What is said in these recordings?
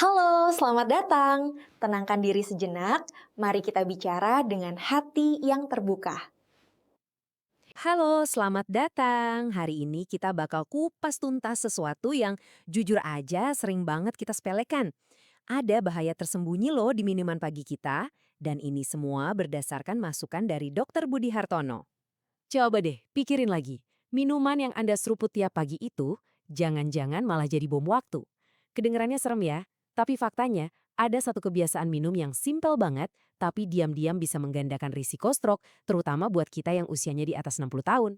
Halo, selamat datang. Tenangkan diri sejenak. Mari kita bicara dengan hati yang terbuka. Halo, selamat datang. Hari ini kita bakal kupas tuntas sesuatu yang jujur aja sering banget kita sepelekan. Ada bahaya tersembunyi loh di minuman pagi kita, dan ini semua berdasarkan masukan dari Dr. Budi Hartono. Coba deh, pikirin lagi. Minuman yang Anda seruput tiap pagi itu, jangan-jangan malah jadi bom waktu. Kedengarannya serem ya, tapi faktanya ada satu kebiasaan minum yang simpel banget, tapi diam-diam bisa menggandakan risiko stroke, terutama buat kita yang usianya di atas 60 tahun.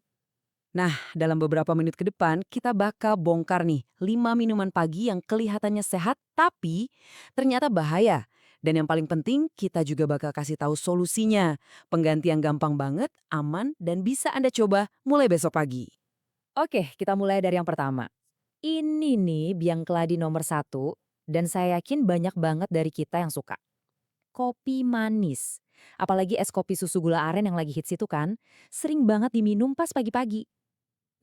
Nah, dalam beberapa menit ke depan, kita bakal bongkar nih 5 minuman pagi yang kelihatannya sehat, tapi ternyata bahaya. Dan yang paling penting, kita juga bakal kasih tahu solusinya. Pengganti yang gampang banget, aman, dan bisa Anda coba mulai besok pagi. Oke, kita mulai dari yang pertama. Ini nih biang keladi nomor satu, dan saya yakin banyak banget dari kita yang suka. Kopi manis. Apalagi es kopi susu gula aren yang lagi hits itu kan, sering banget diminum pas pagi-pagi.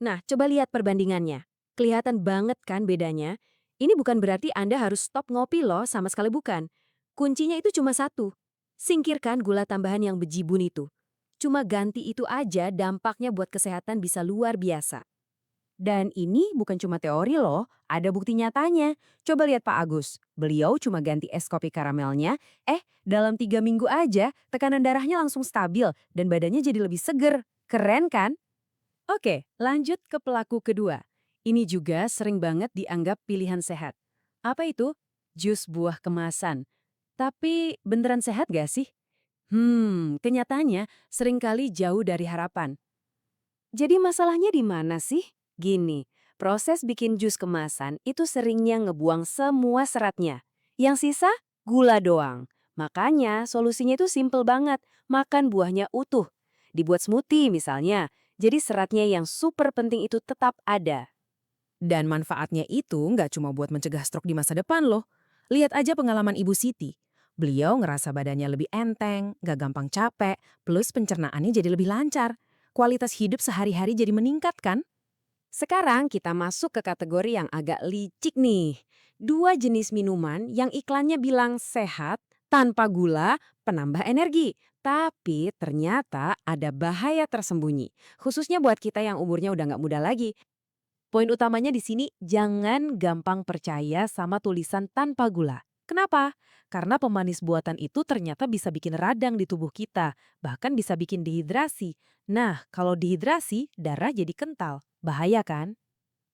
Nah, coba lihat perbandingannya. Kelihatan banget kan bedanya? Ini bukan berarti Anda harus stop ngopi loh, sama sekali bukan. Kuncinya itu cuma satu. Singkirkan gula tambahan yang bejibun itu. Cuma ganti itu aja dampaknya buat kesehatan bisa luar biasa. Dan ini bukan cuma teori loh, ada bukti nyatanya. Coba lihat Pak Agus, beliau cuma ganti es kopi karamelnya, dalam 3 minggu aja tekanan darahnya langsung stabil dan badannya jadi lebih seger. Keren kan? Oke, lanjut ke pelaku kedua. Ini juga sering banget dianggap pilihan sehat. Apa itu? Jus buah kemasan. Tapi beneran sehat gak sih? Kenyataannya seringkali jauh dari harapan. Jadi masalahnya di mana sih? Gini, proses bikin jus kemasan itu seringnya ngebuang semua seratnya. Yang sisa, gula doang. Makanya solusinya itu simple banget, makan buahnya utuh. Dibuat smoothie misalnya, jadi seratnya yang super penting itu tetap ada. Dan manfaatnya itu nggak cuma buat mencegah stroke di masa depan loh. Lihat aja pengalaman Ibu Siti. Beliau ngerasa badannya lebih enteng, nggak gampang capek, plus pencernaannya jadi lebih lancar. Kualitas hidup sehari-hari jadi meningkat kan? Sekarang kita masuk ke kategori yang agak licik nih. Dua jenis minuman yang iklannya bilang sehat, tanpa gula, penambah energi. Tapi ternyata ada bahaya tersembunyi. Khususnya buat kita yang umurnya udah nggak muda lagi. Poin utamanya di sini, jangan gampang percaya sama tulisan tanpa gula. Kenapa? Karena pemanis buatan itu ternyata bisa bikin radang di tubuh kita, bahkan bisa bikin dehidrasi. Nah, kalau dehidrasi, darah jadi kental. Bahaya kan?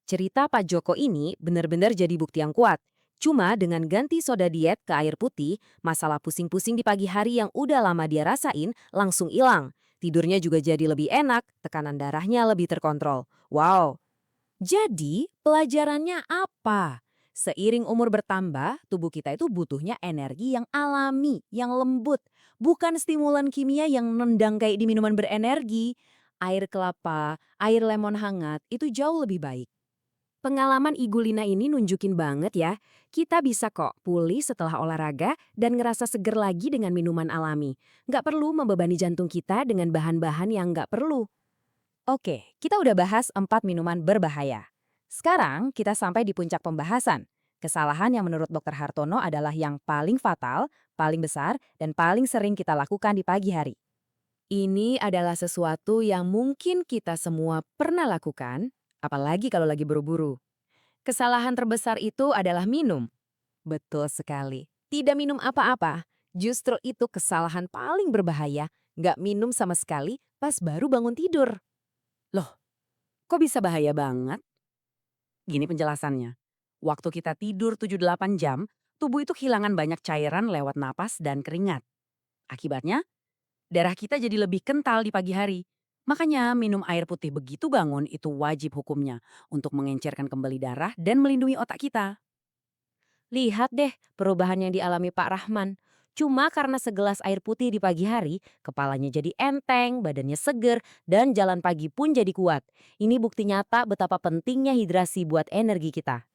Cerita Pak Joko ini benar-benar jadi bukti yang kuat. Cuma dengan ganti soda diet ke air putih, masalah pusing-pusing di pagi hari yang udah lama dia rasain langsung hilang. Tidurnya juga jadi lebih enak, tekanan darahnya lebih terkontrol. Wow, jadi, pelajarannya apa? Seiring umur bertambah, tubuh kita itu butuhnya energi yang alami, yang lembut. Bukan stimulan kimia yang nendang kayak di minuman berenergi. Air kelapa, air lemon hangat, itu jauh lebih baik. Pengalaman Igulina ini nunjukin banget ya, kita bisa kok pulih setelah olahraga dan ngerasa seger lagi dengan minuman alami. Nggak perlu membebani jantung kita dengan bahan-bahan yang nggak perlu. Oke, kita udah bahas 4 minuman berbahaya. Sekarang kita sampai di puncak pembahasan. Kesalahan yang menurut Dr. Hartono adalah yang paling fatal, paling besar, dan paling sering kita lakukan di pagi hari. Ini adalah sesuatu yang mungkin kita semua pernah lakukan, apalagi kalau lagi buru-buru. Kesalahan terbesar itu adalah minum. Betul sekali. Tidak minum apa-apa. Justru itu kesalahan paling berbahaya, nggak minum sama sekali pas baru bangun tidur. Loh, kok bisa bahaya banget? Gini penjelasannya. Waktu kita tidur 7-8 jam, tubuh itu kehilangan banyak cairan lewat napas dan keringat. Akibatnya, darah kita jadi lebih kental di pagi hari. Makanya minum air putih begitu bangun itu wajib hukumnya untuk mengencerkan kembali darah dan melindungi otak kita. Lihat deh perubahan yang dialami Pak Rahman. Cuma karena segelas air putih di pagi hari, kepalanya jadi enteng, badannya seger, dan jalan pagi pun jadi kuat. Ini bukti nyata betapa pentingnya hidrasi buat energi kita.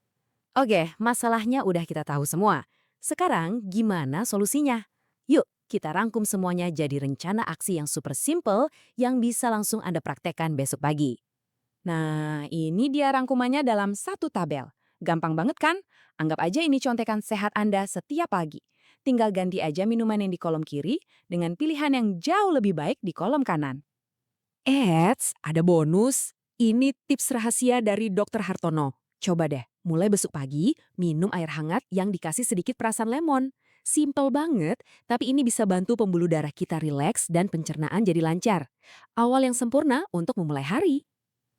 Oke, masalahnya udah kita tahu semua. Sekarang gimana solusinya? Yuk, kita rangkum semuanya jadi rencana aksi yang super simple yang bisa langsung Anda praktekkan besok pagi. Nah, ini dia rangkumannya dalam satu tabel. Gampang banget kan? Anggap aja ini contekan sehat Anda setiap pagi. Tinggal ganti aja minuman yang di kolom kiri dengan pilihan yang jauh lebih baik di kolom kanan. Eits, ada bonus. Ini tips rahasia dari Dokter Hartono. Coba deh, mulai besok pagi, minum air hangat yang dikasih sedikit perasan lemon. Simple banget, tapi ini bisa bantu pembuluh darah kita rileks dan pencernaan jadi lancar. Awal yang sempurna untuk memulai hari.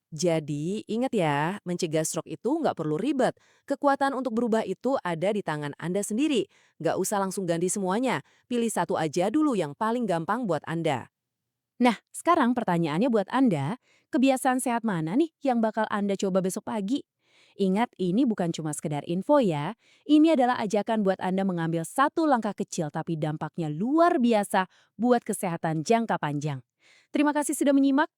Jadi, ingat ya, mencegah stroke itu nggak perlu ribet. Kekuatan untuk berubah itu ada di tangan Anda sendiri. Nggak usah langsung ganti semuanya. Pilih satu aja dulu yang paling gampang buat Anda. Nah, sekarang pertanyaannya buat Anda, kebiasaan sehat mana nih yang bakal Anda coba besok pagi? Ingat, ini bukan cuma sekedar info ya. Ini adalah ajakan buat Anda mengambil satu langkah kecil tapi dampaknya luar biasa buat kesehatan jangka panjang. Terima kasih sudah menyimak.